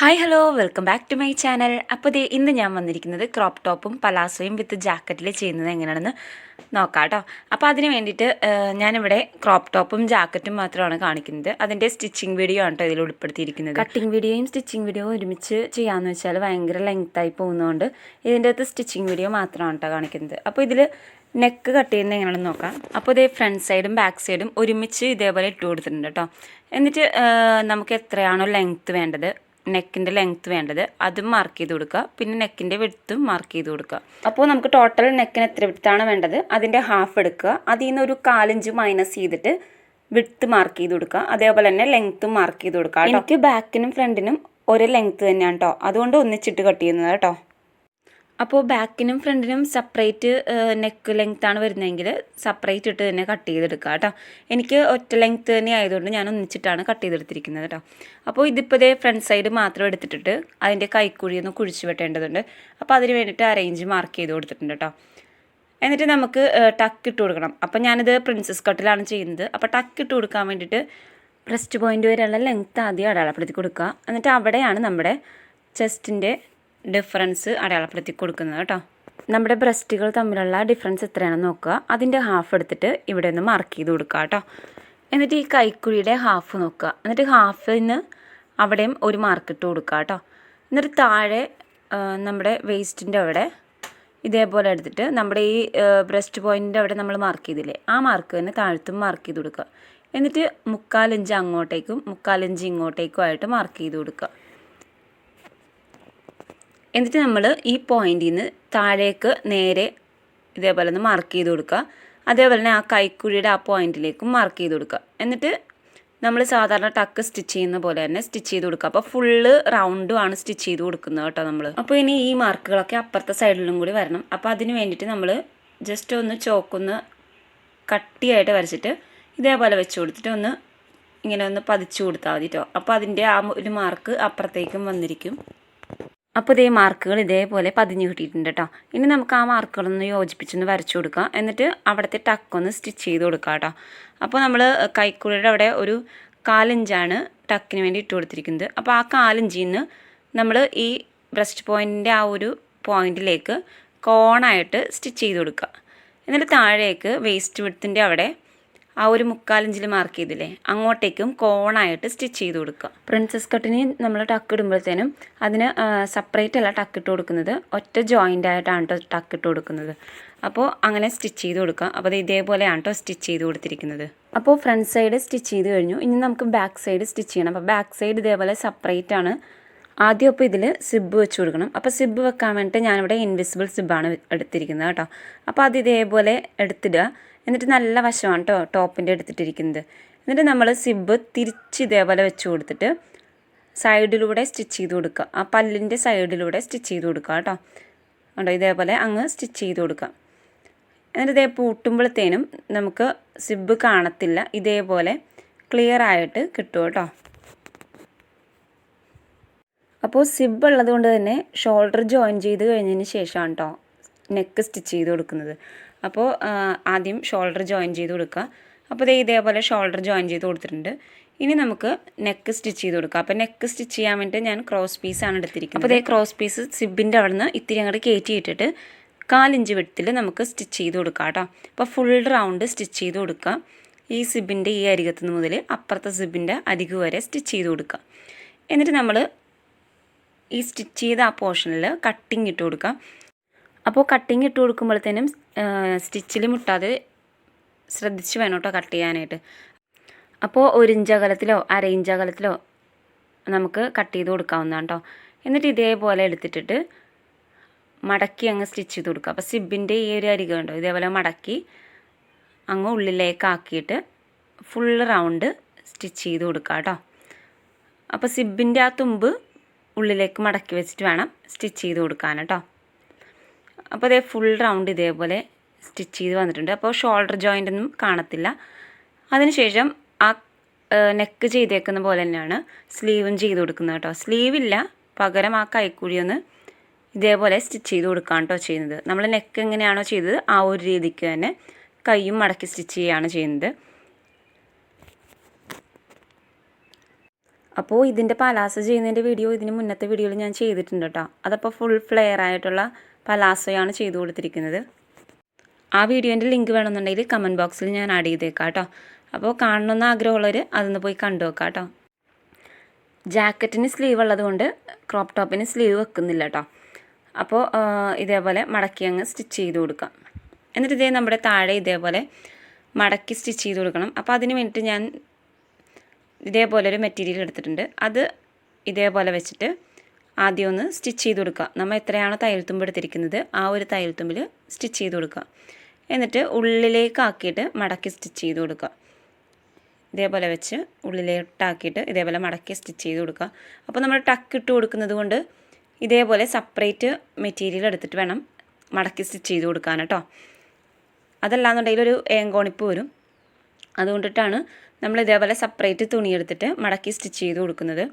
Hi hello welcome back to my channel. അപ്പോൾ ഇന്ന് ഞാൻ വന്നിരിക്കുന്നത് ക്രോപ്പ് ടോപ്പും പലാസോയും വിത്ത് ജാക്കറ്റിൽ ചെയ്യുന്നത് എങ്ങനെയാണെന്ന് നോക്കാം കേട്ടോ. അപ്പോൾ അതിന് വേണ്ടിയിട്ട് ഞാനിവിടെ ക്രോപ്പ് ടോപ്പും ജാക്കറ്റും മാത്രമാണ് കാണിക്കുന്നത്. അതിൻ്റെ സ്റ്റിച്ചിങ് വീഡിയോ ആണ് കേട്ടോ ഇതിൽ ഉൾപ്പെടുത്തിയിരിക്കുന്നത്. കട്ടിങ് വീഡിയോയും സ്റ്റിച്ചിങ് വീഡിയോയും ഒരുമിച്ച് ചെയ്യാമെന്ന് വെച്ചാൽ ഭയങ്കര ലെങ്ത്തായി പോകുന്നതുകൊണ്ട് ഇതിൻ്റെ അകത്ത് സ്റ്റിച്ചിങ് വീഡിയോ മാത്രമാണ് കേട്ടോ കാണിക്കുന്നത്. അപ്പോൾ ഇതിൽ നെക്ക് കട്ട് ചെയ്യുന്നത് എങ്ങനെയാണെന്ന് നോക്കാം. അപ്പോൾ ഇതേ ഫ്രണ്ട് സൈഡും ബാക്ക് സൈഡും ഒരുമിച്ച് ഇതേപോലെ ഇട്ട് കൊടുത്തിട്ടുണ്ട് കേട്ടോ. എന്നിട്ട് നമുക്ക് എത്രയാണോ ലെങ്ത്ത് വേണ്ടത്, നെക്കിൻ്റെ ലെങ്ത്ത് വേണ്ടത് അതും മാർക്ക് ചെയ്ത് കൊടുക്കുക. പിന്നെ നെക്കിൻ്റെ വിഡ്ത്തും മാർക്ക് ചെയ്ത് കൊടുക്കുക. അപ്പോൾ നമുക്ക് ടോട്ടൽ നെക്കിന് എത്ര വിഡ്ത്താണ് വേണ്ടത് അതിൻ്റെ ഹാഫ് എടുക്കുക. അതിൽ നിന്ന് ഒരു 1/4 ഇഞ്ച് മൈനസ് ചെയ്തിട്ട് വിഡ്ത്ത് മാർക്ക് ചെയ്ത് കൊടുക്കുക. അതേപോലെ തന്നെ ലെങ്ത്തും മാർക്ക് ചെയ്ത് കൊടുക്കുക. എനിക്ക് ബാക്കിനും ഫ്രണ്ടിനും ഒരേ ലെങ്ത്ത് തന്നെയാണ് കേട്ടോ, അതുകൊണ്ട് ഒന്നിച്ചിട്ട് കട്ട് ചെയ്യുന്നത് കേട്ടോ. അപ്പോൾ ബാക്കിനും ഫ്രണ്ടിനും സെപ്പറേറ്റ് നെക്ക് ലെങ്ത്താണ് വരുന്നതെങ്കിൽ സെപ്പറേറ്റ് ഇട്ട് തന്നെ കട്ട് ചെയ്തെടുക്കുക കേട്ടോ. എനിക്ക് ഒറ്റ ലെങ്ത്ത് തന്നെ ആയതുകൊണ്ട് ഞാൻ ഒന്നിച്ചിട്ടാണ് കട്ട് ചെയ്തെടുത്തിരിക്കുന്നത് കേട്ടോ. അപ്പോൾ ഇതിപ്പോൾ ഇതേ ഫ്രണ്ട് സൈഡ് മാത്രം എടുത്തിട്ട് അതിൻ്റെ കൈക്കുഴി ഒന്ന് കുഴിച്ച് വെട്ടേണ്ടതുണ്ട്. അപ്പോൾ അതിന് വേണ്ടിയിട്ട് അറേഞ്ച് മാർക്ക് ചെയ്ത് കൊടുത്തിട്ടുണ്ട് കേട്ടോ. എന്നിട്ട് നമുക്ക് ടക്ക് ഇട്ട് കൊടുക്കണം. അപ്പോൾ ഞാനിത് പ്രിൻസസ് കട്ടിലാണ് ചെയ്യുന്നത്. അപ്പോൾ ടക്ക് ഇട്ട് കൊടുക്കാൻ വേണ്ടിയിട്ട് ബ്രസ്റ്റ് പോയിൻ്റ് വരെയുള്ള ലെങ്ത്ത് ആദ്യം അടയാളപ്പെടുത്തി കൊടുക്കുക. എന്നിട്ട് അവിടെയാണ് നമ്മുടെ ചെസ്റ്റിൻ്റെ ഡിഫറൻസ് അടയാളപ്പെടുത്തി കൊടുക്കുന്നത് കേട്ടോ. നമ്മുടെ ബ്രസ്റ്റുകൾ തമ്മിലുള്ള ഡിഫറൻസ് എത്രയാണെന്ന് നോക്കുക. അതിൻ്റെ ഹാഫ് എടുത്തിട്ട് ഇവിടെ ഒന്ന് മാർക്ക് ചെയ്ത് കൊടുക്കുക കേട്ടോ. എന്നിട്ട് ഈ കൈക്കുഴിയുടെ ഹാഫ് നോക്കുക. എന്നിട്ട് ഹാഫിന് അവിടെയും ഒരു മാർക്ക് ഇട്ട് കൊടുക്കുക കേട്ടോ. എന്നിട്ട് താഴെ നമ്മുടെ വേസ്റ്റിൻ്റെ അവിടെ ഇതേപോലെ എടുത്തിട്ട് നമ്മുടെ ഈ ബ്രസ്റ്റ് പോയിൻ്റിൻ്റെ അവിടെ നമ്മൾ മാർക്ക് ചെയ്തില്ലേ, ആ മാർക്ക് തന്നെ താഴത്തും മാർക്ക് ചെയ്ത് കൊടുക്കുക. എന്നിട്ട് 3/4 ഇഞ്ച് അങ്ങോട്ടേക്കും 3/4 ഇഞ്ച് ഇങ്ങോട്ടേക്കും ആയിട്ട് മാർക്ക് ചെയ്ത് കൊടുക്കുക. എന്നിട്ട് നമ്മൾ ഈ പോയിന്റിൽ നിന്ന് താഴേക്ക് നേരെ ഇതേപോലെ ഒന്ന് മാർക്ക് ചെയ്ത് കൊടുക്കുക. അതേപോലെ തന്നെ ആ കൈക്കുഴിയുടെ ആ പോയിന്റിലേക്കും മാർക്ക് ചെയ്ത് കൊടുക്കുക. എന്നിട്ട് നമ്മൾ സാധാരണ ടക്ക് സ്റ്റിച്ച് ചെയ്യുന്ന പോലെ തന്നെ സ്റ്റിച്ച് ചെയ്ത് കൊടുക്കുക. അപ്പോൾ ഫുള്ള് റൗണ്ടുമാണ് സ്റ്റിച്ച് ചെയ്ത് കൊടുക്കുന്നത് കേട്ടോ നമ്മൾ. അപ്പോൾ ഇനി ഈ മാർക്കുകളൊക്കെ അപ്പുറത്തെ സൈഡിലും കൂടി വരണം. അപ്പോൾ അതിന് വേണ്ടിയിട്ട് നമ്മൾ ജസ്റ്റ് ഒന്ന് ചോക്കൊന്ന് കട്ടിയായിട്ട് വരച്ചിട്ട് ഇതേപോലെ വെച്ച് കൊടുത്തിട്ട് ഒന്ന് ഇങ്ങനെ ഒന്ന് പതിച്ചു കൊടുത്താൽ മതി കേട്ടോ. അപ്പോൾ അതിൻ്റെ ആ ഒരു മാർക്ക് അപ്പുറത്തേക്കും വന്നിരിക്കും. അപ്പോൾ ഇതേ മാർക്കുകൾ ഇതേപോലെ പതിഞ്ഞ് കിട്ടിയിട്ടുണ്ട് കേട്ടോ. ഇനി നമുക്ക് ആ മാർക്കുകളൊന്ന് യോജിപ്പിച്ചൊന്ന് വരച്ചു കൊടുക്കുക. എന്നിട്ട് അവിടുത്തെ ടക്കൊന്ന് സ്റ്റിച്ച് ചെയ്ത് കൊടുക്കുക കേട്ടോ. അപ്പോൾ നമ്മൾ കൈക്കുഴിയുടെ അവിടെ ഒരു 1/4 ഇഞ്ചാണ് ടക്കിന് വേണ്ടി ഇട്ട് കൊടുത്തിരിക്കുന്നത്. അപ്പോൾ ആ 1/4 ഇഞ്ചിൽ നിന്ന് നമ്മൾ ഈ ബ്രസ്റ്റ് പോയിൻറ്റിൻ്റെ ആ ഒരു പോയിൻറ്റിലേക്ക് കോണായിട്ട് സ്റ്റിച്ച് ചെയ്ത് കൊടുക്കുക. എന്നിട്ട് താഴേക്ക് വേസ്റ്റ് വിഡ്ത്തിൻ്റെ അവിടെ ആ ഒരു 3/4 ഇഞ്ചിൽ മാർക്ക് ചെയ്തില്ലേ, അങ്ങോട്ടേക്കും കോണായിട്ട് സ്റ്റിച്ച് ചെയ്ത് കൊടുക്കുക. പ്രിൻസസ് കട്ടിന് നമ്മൾ ടക്ക് ഇടുമ്പോഴത്തേനും അതിന് സെപ്പറേറ്റ് അല്ല ടക്ക് ഇട്ട് കൊടുക്കുന്നത്, ഒറ്റ ജോയിൻ്റ് ആയിട്ടാണ് കേട്ടോ ടക്ക് ഇട്ട് കൊടുക്കുന്നത്. അപ്പോൾ അങ്ങനെ സ്റ്റിച്ച് ചെയ്ത് കൊടുക്കുക. അപ്പോൾ അത് ഇതേപോലെയാണ് കേട്ടോ സ്റ്റിച്ച് ചെയ്ത് കൊടുത്തിരിക്കുന്നത്. അപ്പോൾ ഫ്രണ്ട് സൈഡ് സ്റ്റിച്ച് ചെയ്ത് കഴിഞ്ഞു. ഇനി നമുക്ക് ബാക്ക് സൈഡ് സ്റ്റിച്ച് ചെയ്യണം. അപ്പോൾ ബാക്ക് സൈഡ് ഇതേപോലെ സെപ്പറേറ്റ് ആണ്. ആദ്യം അപ്പോൾ ഇതിൽ സിബ് വെച്ച് കൊടുക്കണം. അപ്പോൾ സിബ് വെക്കാൻ വേണ്ടിയിട്ട് ഞാനിവിടെ ഇൻവിസിബിൾ സിബാണ് എടുത്തിരിക്കുന്നത് കേട്ടോ. അപ്പോൾ അത് ഇതേപോലെ എടുത്തിടുക. എന്നിട്ട് നല്ല വശമാണ് കേട്ടോ ടോപ്പിൻ്റെ എടുത്തിട്ടിരിക്കുന്നത്. എന്നിട്ട് നമ്മൾ സിബ് തിരിച്ച് ഇതേപോലെ വെച്ച് കൊടുത്തിട്ട് സൈഡിലൂടെ സ്റ്റിച്ച് ചെയ്ത് കൊടുക്കുക. ആ പല്ലിൻ്റെ സൈഡിലൂടെ സ്റ്റിച്ച് ചെയ്ത് കൊടുക്കുക കേട്ടോ. ഉണ്ടോ, ഇതേപോലെ അങ്ങ് സ്റ്റിച്ച് ചെയ്ത് കൊടുക്കുക. എന്നിട്ട് ഇതേ പൂട്ടുമ്പോഴത്തേനും നമുക്ക് സിബ് കാണത്തില്ല, ഇതേപോലെ ക്ലിയർ ആയിട്ട് കിട്ടും കേട്ടോ. അപ്പോൾ സിബ് ഉള്ളത് കൊണ്ട് തന്നെ ഷോൾഡർ ജോയിൻ ചെയ്ത് കഴിഞ്ഞതിന് ശേഷമാണ് കേട്ടോ നെക്ക് സ്റ്റിച്ച് ചെയ്ത് കൊടുക്കുന്നത്. അപ്പോൾ ആദ്യം ഷോൾഡർ ജോയിൻ ചെയ്ത് കൊടുക്കുക. അപ്പോൾ ഇതേപോലെ ഷോൾഡർ ജോയിൻ ചെയ്ത് കൊടുത്തിട്ടുണ്ട്. ഇനി നമുക്ക് നെക്ക് സ്റ്റിച്ച് ചെയ്ത് കൊടുക്കുക. അപ്പോൾ നെക്ക് സ്റ്റിച്ച് ചെയ്യാൻ വേണ്ടിയിട്ട് ഞാൻ ക്രോസ് പീസാണ് എടുത്തിരിക്കുന്നത്. അപ്പോൾ ക്രോസ് പീസ് സിബിൻ്റെ അവിടെ നിന്ന് ഇത്തിരി അങ്ങോട്ട് കയറ്റി ഇട്ടിട്ട് 1/4 ഇഞ്ച് വിഡ്ത്തിൽ നമുക്ക് സ്റ്റിച്ച് ചെയ്ത് കൊടുക്കാം കേട്ടോ. അപ്പോൾ ഫുൾ റൗണ്ട് സ്റ്റിച്ച് ചെയ്ത് കൊടുക്കുക. ഈ സിബിൻ്റെ ഈ അരികത്തുനിന്ന് മുതൽ അപ്പുറത്തെ സിബിൻ്റെ അരികു വരെ സ്റ്റിച്ച് ചെയ്ത് കൊടുക്കുക. എന്നിട്ട് നമ്മൾ ഈ സ്റ്റിച്ച് ചെയ്ത ആ പോർഷനിൽ കട്ടിങ് ഇട്ട് കൊടുക്കുക. അപ്പോൾ കട്ടിങ് ഇട്ട് കൊടുക്കുമ്പോഴത്തേനും സ്റ്റിച്ചിൽ മുട്ടാതെ ശ്രദ്ധിച്ച് വേണം കേട്ടോ കട്ട് ചെയ്യാനായിട്ട്. അപ്പോൾ 1 ഇഞ്ച് അകലത്തിലോ 1/2 ഇഞ്ച് അകലത്തിലോ നമുക്ക് കട്ട് ചെയ്ത് കൊടുക്കാവുന്നതാണ് കേട്ടോ. എന്നിട്ട് ഇതേപോലെ എടുത്തിട്ട് മടക്കി അങ്ങ് സ്റ്റിച്ച് ചെയ്ത് കൊടുക്കുക. അപ്പോൾ സിബിൻ്റെ ഈ ഒരു അരിക ഉണ്ടോ, ഇതേപോലെ മടക്കി അങ്ങ് ഉള്ളിലേക്ക് ആക്കിയിട്ട് ഫുൾ റൗണ്ട് സ്റ്റിച്ച് ചെയ്ത് കൊടുക്കുക കേട്ടോ. അപ്പോൾ സിബിൻ്റെ ആ തുമ്പ് ഉള്ളിലേക്ക് മടക്കി വെച്ചിട്ട് വേണം സ്റ്റിച്ച് ചെയ്ത് കൊടുക്കാൻ കേട്ടോ. അപ്പോൾ ഫുൾ റൗണ്ട് ഇതേപോലെ സ്റ്റിച്ച് ചെയ്ത് വന്നിട്ടുണ്ട്. അപ്പോൾ ഷോൾഡർ ജോയിൻ്റ് ഒന്നും കാണത്തില്ല. അതിനുശേഷം ആ നെക്ക് ചെയ്തേക്കുന്ന പോലെ തന്നെയാണ് സ്ലീവും ചെയ്ത് കൊടുക്കുന്നത് കേട്ടോ. സ്ലീവില്ല, പകരം ആ കൈക്കുഴി ഒന്ന് ഇതേപോലെ സ്റ്റിച്ച് ചെയ്ത് കൊടുക്കുകയാണ് കേട്ടോ ചെയ്യുന്നത്. നമ്മൾ നെക്ക് എങ്ങനെയാണോ ചെയ്തത് ആ ഒരു രീതിക്ക് തന്നെ കൈയും മടക്കി സ്റ്റിച്ച് ചെയ്യുകയാണ് ചെയ്യുന്നത്. അപ്പോൾ ഇതിൻ്റെ പലാസോ ചെയ്യുന്നതിൻ്റെ വീഡിയോ ഇതിന് മുന്നത്തെ വീഡിയോയിൽ ഞാൻ ചെയ്തിട്ടുണ്ട് കേട്ടോ. അതപ്പോൾ ഫുൾ ഫ്ലെയർ ആയിട്ടുള്ള പലാസോയാണ് ചെയ്തു കൊടുത്തിരിക്കുന്നത്. ആ വീഡിയോൻ്റെ ലിങ്ക് വേണമെന്നുണ്ടെങ്കിൽ കമൻറ്റ് ബോക്സിൽ ഞാൻ ആഡ് ചെയ്തേക്കാം കേട്ടോ. അപ്പോൾ കാണണമെന്ന് ആഗ്രഹമുള്ളവർ അതൊന്ന് പോയി കണ്ടു നോക്കാം കേട്ടോ. ജാക്കറ്റിന് സ്ലീവ് ഉള്ളതുകൊണ്ട് ക്രോപ്പ് ടോപ്പിന് സ്ലീവ് വെക്കുന്നില്ല കേട്ടോ. അപ്പോൾ ഇതേപോലെ മടക്കി അങ്ങ് സ്റ്റിച്ച് ചെയ്ത് കൊടുക്കാം. എന്നിട്ട് ഇതേ നമ്മുടെ താഴെ ഇതേപോലെ മടക്കി സ്റ്റിച്ച് ചെയ്ത് കൊടുക്കണം. അപ്പോൾ അതിന് വേണ്ടിയിട്ട് ഞാൻ ഇതേപോലെ ഒരു മെറ്റീരിയൽ എടുത്തിട്ടുണ്ട്. അത് ഇതേപോലെ വെച്ചിട്ട് ആദ്യം ഒന്ന് സ്റ്റിച്ച് ചെയ്ത് കൊടുക്കുക. നമ്മൾ എത്രയാണോ തയ്യൽത്തുമ്പ് എടുത്തിരിക്കുന്നത് ആ ഒരു തയ്യൽത്തുമ്പിൽ സ്റ്റിച്ച് ചെയ്ത് കൊടുക്കുക. എന്നിട്ട് ഉള്ളിലേക്കാക്കിയിട്ട് മടക്കി സ്റ്റിച്ച് ചെയ്ത് കൊടുക്കുക. ഇതേപോലെ വെച്ച് ഉള്ളിലേട്ടാക്കിയിട്ട് ഇതേപോലെ മടക്കി സ്റ്റിച്ച് ചെയ്ത് കൊടുക്കുക. അപ്പോൾ നമ്മൾ ടക്ക് ഇട്ട് കൊടുക്കുന്നത് കൊണ്ട് ഇതേപോലെ സെപ്പറേറ്റ് മെറ്റീരിയൽ എടുത്തിട്ട് വേണം മടക്കി സ്റ്റിച്ച് ചെയ്ത് കൊടുക്കാൻ കേട്ടോ. അതല്ലാന്നുണ്ടെങ്കിൽ ഒരു ഏങ്കോണിപ്പ് വരും. അതുകൊണ്ടിട്ടാണ് നമ്മൾ ഇതേപോലെ സെപ്പറേറ്റ് തുണി എടുത്തിട്ട് മടക്കി സ്റ്റിച്ച് ചെയ്ത് കൊടുക്കുന്നത്.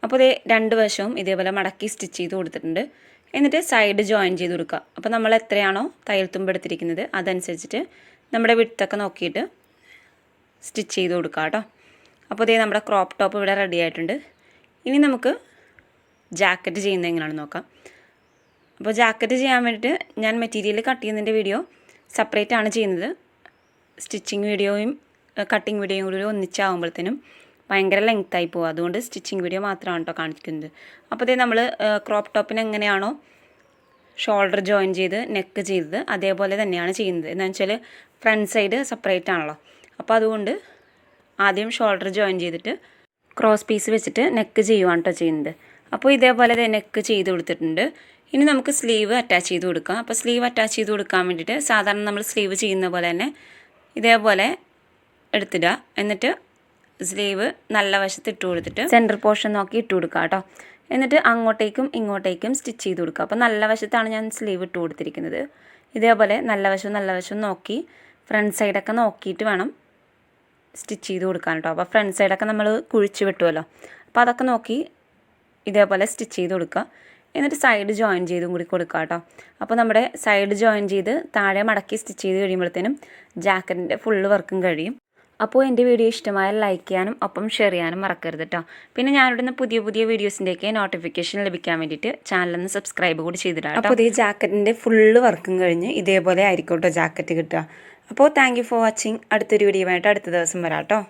അപ്പോൾ ഇതേ രണ്ട് വശവും ഇതേപോലെ മടക്കി സ്റ്റിച്ച് ചെയ്ത് കൊടുത്തിട്ടുണ്ട്. എന്നിട്ട് സൈഡ് ജോയിൻ ചെയ്ത് കൊടുക്കുക. അപ്പോൾ നമ്മൾ എത്രയാണോ തയ്യൽത്തുമ്പ് എടുത്തിരിക്കുന്നത് അതനുസരിച്ചിട്ട് നമ്മുടെ വിഡ്ത്തൊക്കെ നോക്കിയിട്ട് സ്റ്റിച്ച് ചെയ്ത് കൊടുക്കുക കേട്ടോ. അപ്പോൾ ഇതേ നമ്മുടെ ക്രോപ്പ് ടോപ്പ് ഇവിടെ റെഡി ആയിട്ടുണ്ട്. ഇനി നമുക്ക് ജാക്കറ്റ് ചെയ്യുന്നത് എങ്ങനെയാണെന്ന് നോക്കാം. അപ്പോൾ ജാക്കറ്റ് ചെയ്യാൻ വേണ്ടിയിട്ട് ഞാൻ മെറ്റീരിയൽ കട്ട് ചെയ്യുന്നതിൻ്റെ വീഡിയോ സെപ്പറേറ്റ് ആണ് ചെയ്യുന്നത്. സ്റ്റിച്ചിങ് വീഡിയോയും കട്ടിങ് വീഡിയോയും കൂടി ഒന്നിച്ചാകുമ്പോഴത്തേനും ഭയങ്കര ലെങ്ത്തായി പോകും. അതുകൊണ്ട് സ്റ്റിച്ചിങ് വീഡിയോ മാത്രമാണ് കേട്ടോ കാണിക്കുന്നത്. അപ്പോൾ ഇതേ നമ്മൾ ക്രോപ്പ് ടോപ്പിന് എങ്ങനെയാണോ ഷോൾഡർ ജോയിൻ ചെയ്ത് നെക്ക് ചെയ്തത് അതേപോലെ തന്നെയാണ് ചെയ്യുന്നത്. എന്താണെന്ന് വെച്ചാൽ ഫ്രണ്ട് സൈഡ് സെപ്പറേറ്റ് ആണല്ലോ. അപ്പോൾ അതുകൊണ്ട് ആദ്യം ഷോൾഡർ ജോയിൻ ചെയ്തിട്ട് ക്രോസ് പീസ് വെച്ചിട്ട് നെക്ക് ചെയ്യുവാണ് കേട്ടോ ചെയ്യുന്നത്. അപ്പോൾ ഇതേപോലെ നെക്ക് ചെയ്ത് കൊടുത്തിട്ടുണ്ട്. ഇനി നമുക്ക് സ്ലീവ് അറ്റാച്ച് ചെയ്ത് കൊടുക്കാം. അപ്പോൾ സ്ലീവ് അറ്റാച്ച് ചെയ്ത് കൊടുക്കാൻ വേണ്ടിയിട്ട് സാധാരണ നമ്മൾ സ്ലീവ് ചെയ്യുന്ന പോലെ തന്നെ ഇതേപോലെ എടുത്തിടുക. എന്നിട്ട് സ്ലീവ് നല്ല വശത്ത് ഇട്ട് കൊടുത്തിട്ട് സെൻറ്റർ പോർഷൻ നോക്കി ഇട്ട് കൊടുക്കുക കേട്ടോ. എന്നിട്ട് അങ്ങോട്ടേക്കും ഇങ്ങോട്ടേക്കും സ്റ്റിച്ച് ചെയ്ത് കൊടുക്കുക. അപ്പോൾ നല്ല വശത്താണ് ഞാൻ സ്ലീവ് ഇട്ട് കൊടുത്തിരിക്കുന്നത്. ഇതേപോലെ നല്ല വശവും നോക്കി ഫ്രണ്ട് സൈഡൊക്കെ നോക്കിയിട്ട് വേണം സ്റ്റിച്ച് ചെയ്ത് കൊടുക്കാൻ കേട്ടോ. അപ്പോൾ ഫ്രണ്ട് സൈഡൊക്കെ നമ്മൾ കുഴിച്ച് വെട്ടുമല്ലോ. അപ്പോൾ അതൊക്കെ നോക്കി ഇതേപോലെ സ്റ്റിച്ച് ചെയ്ത് കൊടുക്കുക. എന്നിട്ട് സൈഡ് ജോയിൻ ചെയ്തും കൂടി കൊടുക്കുക കേട്ടോ. അപ്പോൾ നമ്മുടെ സൈഡ് ജോയിൻ ചെയ്ത് താഴെ മടക്കി സ്റ്റിച്ച് ചെയ്ത് കഴിയുമ്പോഴത്തേനും ജാക്കറ്റിൻ്റെ ഫുള്ള് വർക്കും കഴിയും. അപ്പോൾ എൻ്റെ വീഡിയോ ഇഷ്ടമായാൽ ലൈക്ക് ചെയ്യാനും ഒപ്പം ഷെയർ ചെയ്യാനും മറക്കരുത് കേട്ടോ. പിന്നെ ഞാനിവിടുന്ന് പുതിയ വീഡിയോസിൻ്റെയൊക്കെ നോട്ടിഫിക്കേഷൻ ലഭിക്കാൻ വേണ്ടിയിട്ട് ചാനലൊന്ന് സബ്സ്ക്രൈബ് കൂടി ചെയ്തിടാം. അപ്പോൾ ഈ ജാക്കറ്റിൻ്റെ ഫുള്ള് വർക്കും കഴിഞ്ഞ് ഇതേപോലെ ആയിരിക്കും കേട്ടോ ജാക്കറ്റ് കിട്ടുക. അപ്പോൾ താങ്ക് യു ഫോർ വാച്ചിങ്. അടുത്തൊരു വീഡിയോ ആയിട്ട് അടുത്ത ദിവസം വരാം കേട്ടോ.